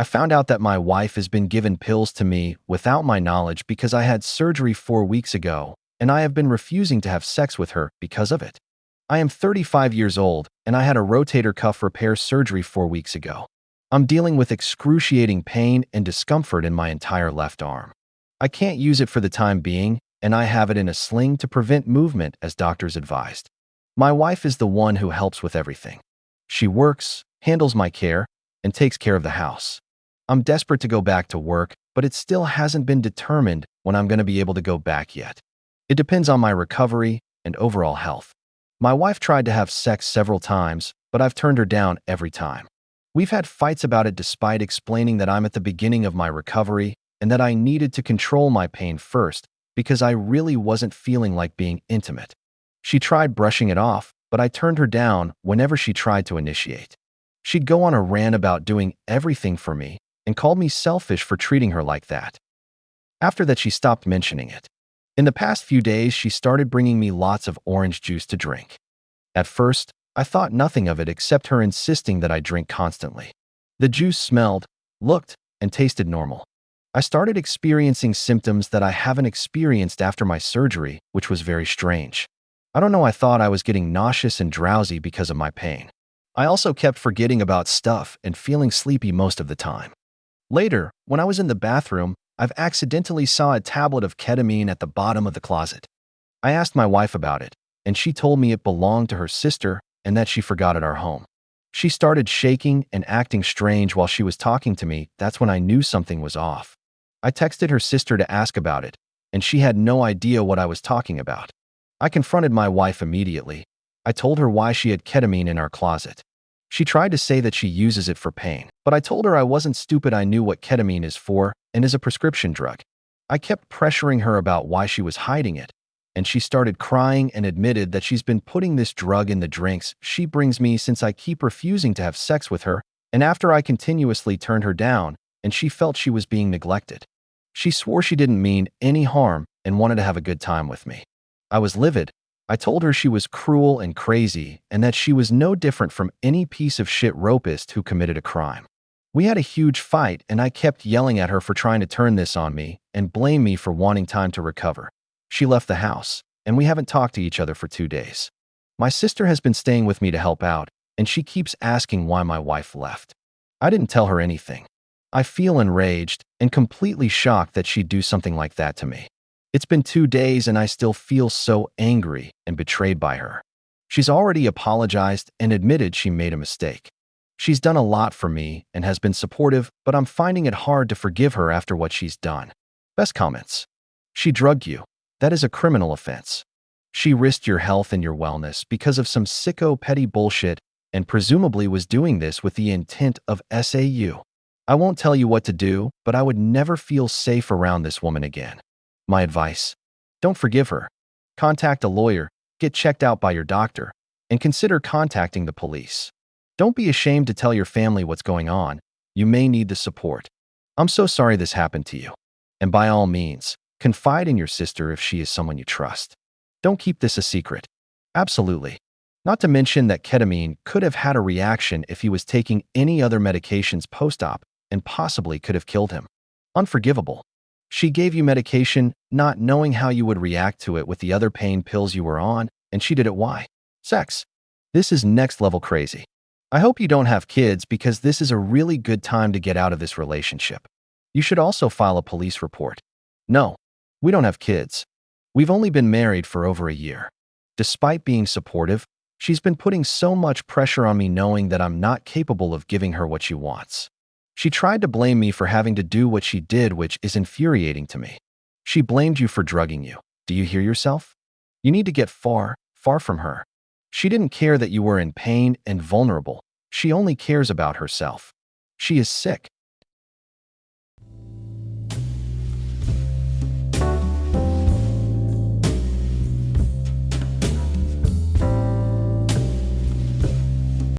I found out that my wife has been given pills to me without my knowledge because I had surgery 4 weeks ago, and I have been refusing to have sex with her because of it. I am 35 years old, and I had a rotator cuff repair surgery 4 weeks ago. I'm dealing with excruciating pain and discomfort in my entire left arm. I can't use it for the time being, and I have it in a sling to prevent movement as doctors advised. My wife is the one who helps with everything. She works, handles my care, and takes care of the house. I'm desperate to go back to work, but it still hasn't been determined when I'm going to be able to go back yet. It depends on my recovery and overall health. My wife tried to have sex several times, but I've turned her down every time. We've had fights about it despite explaining that I'm at the beginning of my recovery and that I needed to control my pain first because I really wasn't feeling like being intimate. She tried brushing it off, but I turned her down whenever she tried to initiate. She'd go on a rant about doing everything for me and called me selfish for treating her like that. After that, she stopped mentioning it. In the past few days, she started bringing me lots of orange juice to drink. At first, I thought nothing of it except her insisting that I drink constantly. The juice smelled, looked, and tasted normal. I started experiencing symptoms that I haven't experienced after my surgery, which was very strange. I don't know, I thought I was getting nauseous and drowsy because of my pain. I also kept forgetting about stuff and feeling sleepy most of the time. Later, when I was in the bathroom, I've accidentally saw a tablet of ketamine at the bottom of the closet. I asked my wife about it, and she told me it belonged to her sister and that she forgot at our home. She started shaking and acting strange while she was talking to me. That's when I knew something was off. I texted her sister to ask about it, and she had no idea what I was talking about. I confronted my wife immediately. I told her why she had ketamine in our closet. She tried to say that she uses it for pain, but I told her I wasn't stupid. I knew what ketamine is for and is a prescription drug. I kept pressuring her about why she was hiding it, and she started crying and admitted that she's been putting this drug in the drinks she brings me since I keep refusing to have sex with her, and after I continuously turned her down, and she felt she was being neglected. She swore she didn't mean any harm and wanted to have a good time with me. I was livid. I told her she was cruel and crazy and that she was no different from any piece of shit rapist who committed a crime. We had a huge fight, and I kept yelling at her for trying to turn this on me and blame me for wanting time to recover. She left the house, and we haven't talked to each other for 2 days. My sister has been staying with me to help out, and she keeps asking why my wife left. I didn't tell her anything. I feel enraged and completely shocked that she'd do something like that to me. It's been 2 days and I still feel so angry and betrayed by her. She's already apologized and admitted she made a mistake. She's done a lot for me and has been supportive, but I'm finding it hard to forgive her after what she's done. Best comments. She drugged you. That is a criminal offense. She risked your health and your wellness because of some sicko petty bullshit and presumably was doing this with the intent of SAU. I won't tell you what to do, but I would never feel safe around this woman again. My advice: don't forgive her. Contact a lawyer, get checked out by your doctor, and consider contacting the police. Don't be ashamed to tell your family what's going on. You may need the support. I'm so sorry this happened to you. And by all means, confide in your sister if she is someone you trust. Don't keep this a secret. Absolutely. Not to mention that ketamine could have had a reaction if he was taking any other medications post-op and possibly could have killed him. Unforgivable. She gave you medication not knowing how you would react to it with the other pain pills you were on, and she did it why? Sex. This is next level crazy. I hope you don't have kids because this is a really good time to get out of this relationship. You should also file a police report. No, we don't have kids. We've only been married for over a year. Despite being supportive, she's been putting so much pressure on me knowing that I'm not capable of giving her what she wants. She tried to blame me for having to do what she did, which is infuriating to me. She blamed you for drugging you. Do you hear yourself? You need to get far, far from her. She didn't care that you were in pain and vulnerable. She only cares about herself. She is sick.